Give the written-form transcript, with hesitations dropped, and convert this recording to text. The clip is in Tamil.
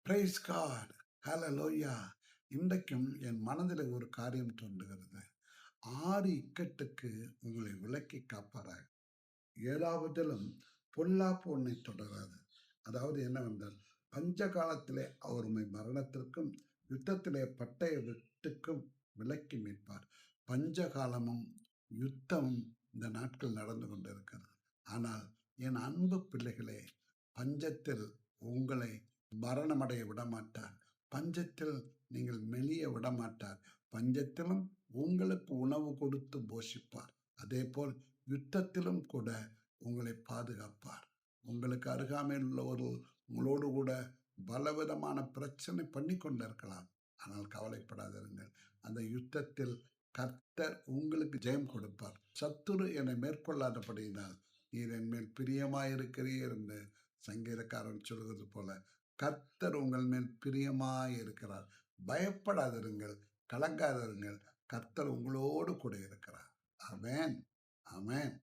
Price God. ஹalleluya. இன்றைக்கும் என் மனதில் ஒரு காரியம் தோன்றுகிறது. 6 இக்கட்டுக்கு உங்களை விலக்கி காப்பாராக. 7வதிலும் பொல்லாப்பு உன்னை தொடராது. அதாவது என்னவென்றால், பஞ்ச காலத்திலே அவர் உம்மை மரணத்திற்கும் யுத்தத்திலே பட்டய வெட்டுக்கும் விலக்கி மீட்பார். பஞ்ச காலமும் யுத்தமும் இந்த நாட்கள் நடந்து கொண்டிருக்கிறது. ஆனால் என் அன்பு பிள்ளைகளே, பஞ்சத்தில் உங்களை மரணமடைய விடமாட்டார். பஞ்சத்தில் நீங்கள் மெலிய விடமாட்டார். பஞ்சத்திலும் உங்களுக்கு உணவு கொடுத்து போஷிப்பார். அதேபோல் யுத்தத்திலும் கூட உங்களை பாதுகாப்பார். உங்களுக்கு அருகாமையில் உள்ளவர்கள் உங்களோடு கூட பலவிதமான பிரச்சனை பண்ணி கொண்டிருக்கலாம். ஆனால் கவலைப்படாதிருங்கள். அந்த யுத்தத்தில் கர்த்தர் உங்களுக்கு ஜெயம் கொடுப்பார். சத்துரு என்னை மேற்கொள்ளாதபடியினால் நீர் என் மேல் பிரியமாயிருக்கிறீர் என்று சங்கீதக்காரன் சொல்வது போல கர்த்தர் உங்கள் மேல் பிரியமாயிருக்கிறார். பயப்படாதிருங்கள், கலங்காதிருங்கள். கர்த்தர் உங்களோடு கூட இருக்கிறார். ஆமென், ஆமென்.